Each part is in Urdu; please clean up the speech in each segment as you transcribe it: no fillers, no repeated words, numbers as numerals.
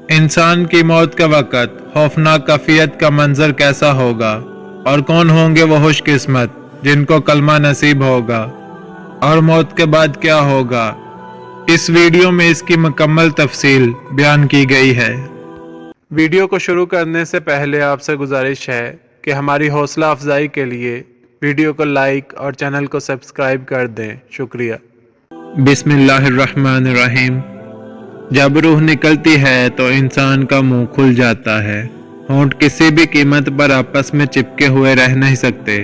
انسان کی موت کا وقت خوفناک کیفیت کا منظر کیسا ہوگا، اور کون ہوں گے وہ خوش قسمت جن کو کلمہ نصیب ہوگا، اور موت کے بعد کیا ہوگا۔ اس ویڈیو میں اس کی مکمل تفصیل بیان کی گئی ہے۔ ویڈیو کو شروع کرنے سے پہلے آپ سے گزارش ہے کہ ہماری حوصلہ افزائی کے لیے ویڈیو کو لائک اور چینل کو سبسکرائب کر دیں۔ شکریہ۔ بسم اللہ الرحمن الرحیم۔ جب روح نکلتی ہے تو انسان کا منہ کھل جاتا ہے۔ ہونٹ کسی بھی قیمت پر آپس میں چپکے ہوئے رہ نہیں سکتے۔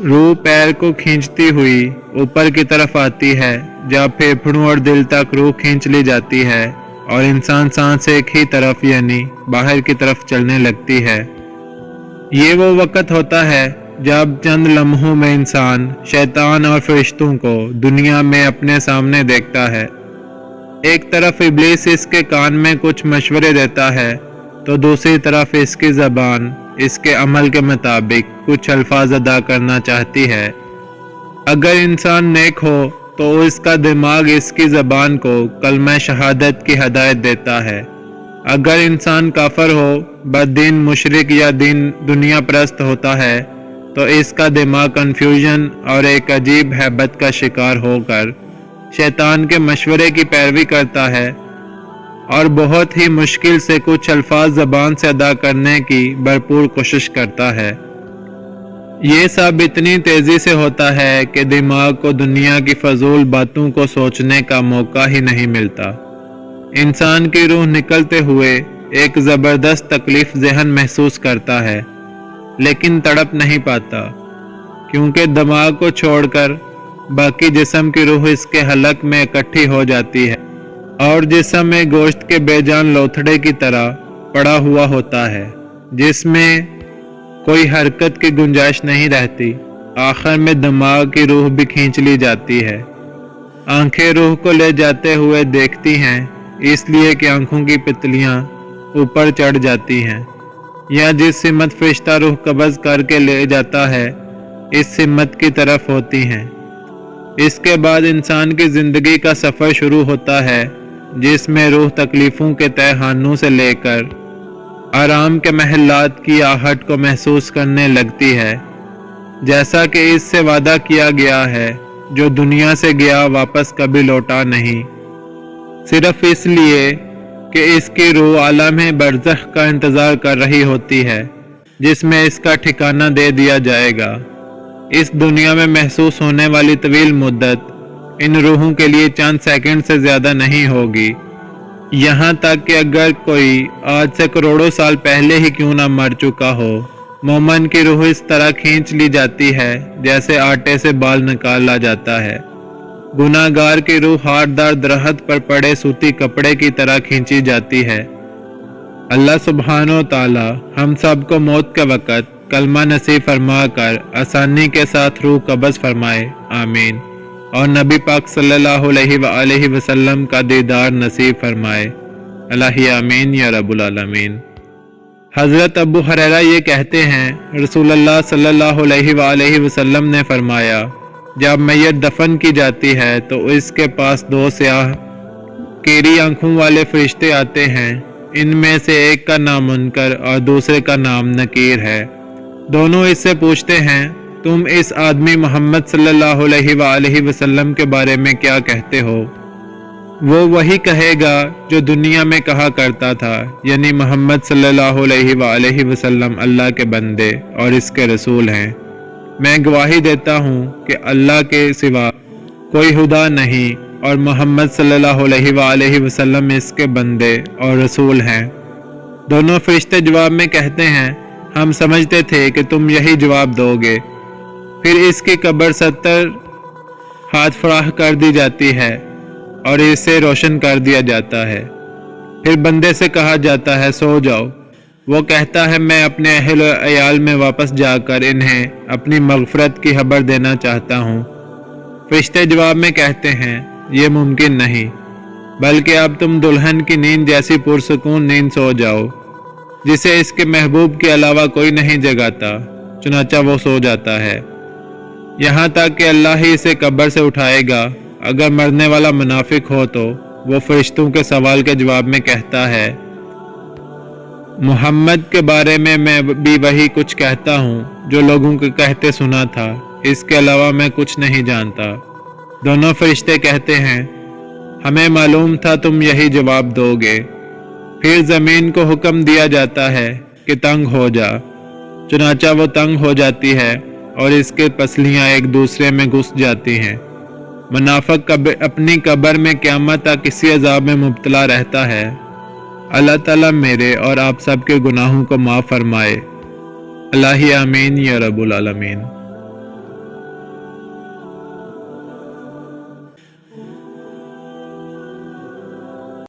روح پیر کو کھینچتی ہوئی اوپر کی طرف آتی ہے، جب پھیپھڑوں اور دل تک روح کھینچ لی جاتی ہے اور انسان سانس ایک ہی طرف یعنی باہر کی طرف چلنے لگتی ہے۔ یہ وہ وقت ہوتا ہے جب چند لمحوں میں انسان شیطان اور فرشتوں کو دنیا میں اپنے سامنے دیکھتا ہے۔ ایک طرف ابلیس اس کے کان میں کچھ مشورے دیتا ہے تو دوسری طرف اس کی زبان اس کے عمل کے مطابق کچھ الفاظ ادا کرنا چاہتی ہے۔ اگر انسان نیک ہو تو اس کا دماغ اس کی زبان کو کلمہ شہادت کی ہدایت دیتا ہے۔ اگر انسان کافر ہو، بددین، مشرک یا دنیا پرست ہوتا ہے تو اس کا دماغ کنفیوژن اور ایک عجیب ہیبت کا شکار ہو کر شیطان کے مشورے کی پیروی کرتا ہے اور بہت ہی مشکل سے کچھ الفاظ زبان سے ادا کرنے کی بھرپور کوشش کرتا ہے۔ یہ سب اتنی تیزی سے ہوتا ہے کہ دماغ کو دنیا کی فضول باتوں کو سوچنے کا موقع ہی نہیں ملتا۔ انسان کی روح نکلتے ہوئے ایک زبردست تکلیف ذہن محسوس کرتا ہے، لیکن تڑپ نہیں پاتا، کیونکہ دماغ کو چھوڑ کر باقی جسم کی روح اس کے حلق میں اکٹھی ہو جاتی ہے اور جسم میں گوشت کے بے جان لوتھڑے کی طرح پڑا ہوا ہوتا ہے، جس میں کوئی حرکت کی گنجائش نہیں رہتی۔ آخر میں دماغ کی روح بھی کھینچ لی جاتی ہے۔ آنکھیں روح کو لے جاتے ہوئے دیکھتی ہیں، اس لیے کہ آنکھوں کی پتلیاں اوپر چڑھ جاتی ہیں، یا جس سمت فرشتہ روح قبض کر کے لے جاتا ہے اس سمت کی طرف ہوتی ہیں۔ اس کے بعد انسان کی زندگی کا سفر شروع ہوتا ہے، جس میں روح تکلیفوں کے تہ خانوں سے لے کر آرام کے محلات کی آہٹ کو محسوس کرنے لگتی ہے۔ جیسا کہ اس سے وعدہ کیا گیا ہے، جو دنیا سے گیا واپس کبھی لوٹا نہیں، صرف اس لیے کہ اس کی روح عالم برزخ کا انتظار کر رہی ہوتی ہے، جس میں اس کا ٹھکانہ دے دیا جائے گا۔ اس دنیا میں محسوس ہونے والی طویل مدت ان روحوں کے لیے چند سیکنڈ سے زیادہ نہیں ہوگی، یہاں تک کہ اگر کوئی آج سے کروڑوں سال پہلے ہی کیوں نہ مر چکا ہو، مومن کی روح اس طرح کھینچ لی جاتی ہے جیسے آٹے سے بال نکالا جاتا ہے۔ گناہ گار کی روح ہاردار درخت پر پڑے سوتی کپڑے کی طرح کھینچی جاتی ہے۔ اللہ سبحانہ و تعالی ہم سب کو موت کے وقت کلمہ نصیب فرما کر آسانی کے ساتھ روح قبض فرمائے، آمین، اور نبی پاک صلی اللہ علیہ وآلہ وسلم کا دیدار نصیب فرمائے، اللہ آمین یا رب العالمین۔ حضرت ابو ہریرہ یہ کہتے ہیں، رسول اللہ صلی اللہ علیہ وآلہ وسلم نے فرمایا، جب میت دفن کی جاتی ہے تو اس کے پاس دو سیاہ کیری آنکھوں والے فرشتے آتے ہیں، ان میں سے ایک کا نام منکر اور دوسرے کا نام نکیر ہے۔ دونوں اس سے پوچھتے ہیں، تم اس آدمی محمد صلی اللہ علیہ وآلہ وسلم کے بارے میں کیا کہتے ہو؟ وہ وہی کہے گا جو دنیا میں کہا کرتا تھا، یعنی محمد صلی اللہ علیہ وآلہ وسلم اللہ کے بندے اور اس کے رسول ہیں۔ میں گواہی دیتا ہوں کہ اللہ کے سوا کوئی خدا نہیں اور محمد صلی اللہ علیہ وآلہ وسلم اس کے بندے اور رسول ہیں۔ دونوں فرشتے جواب میں کہتے ہیں، ہم سمجھتے تھے کہ تم یہی جواب دو گے۔ پھر اس کی قبر 70 ہاتھ فراخ کر دی جاتی ہے اور اسے روشن کر دیا جاتا ہے۔ پھر بندے سے کہا جاتا ہے، سو جاؤ۔ وہ کہتا ہے، میں اپنے اہل و عیال میں واپس جا کر انہیں اپنی مغفرت کی خبر دینا چاہتا ہوں۔ فرشتے جواب میں کہتے ہیں، یہ ممکن نہیں، بلکہ اب تم دلہن کی نیند جیسی پرسکون نیند سو جاؤ، جسے اس کے محبوب کے علاوہ کوئی نہیں جگاتا۔ چنانچہ وہ سو جاتا ہے، یہاں تک کہ اللہ ہی اسے قبر سے اٹھائے گا۔ اگر مرنے والا منافق ہو تو وہ فرشتوں کے سوال کے جواب میں کہتا ہے، محمد کے بارے میں بھی وہی کچھ کہتا ہوں جو لوگوں کو کہتے سنا تھا، اس کے علاوہ میں کچھ نہیں جانتا۔ دونوں فرشتے کہتے ہیں ہمیں معلوم تھا تم یہی جواب دو گے۔ پھر زمین کو حکم دیا جاتا ہے کہ تنگ ہو جا، چنانچہ وہ تنگ ہو جاتی ہے اور اس کے پسلیاں ایک دوسرے میں گھس جاتی ہیں۔ منافق اپنی قبر میں قیامت تک کسی عذاب میں مبتلا رہتا ہے۔ اللہ تعالیٰ میرے اور آپ سب کے گناہوں کو معاف فرمائے۔ الہی آمین یا رب العالمین۔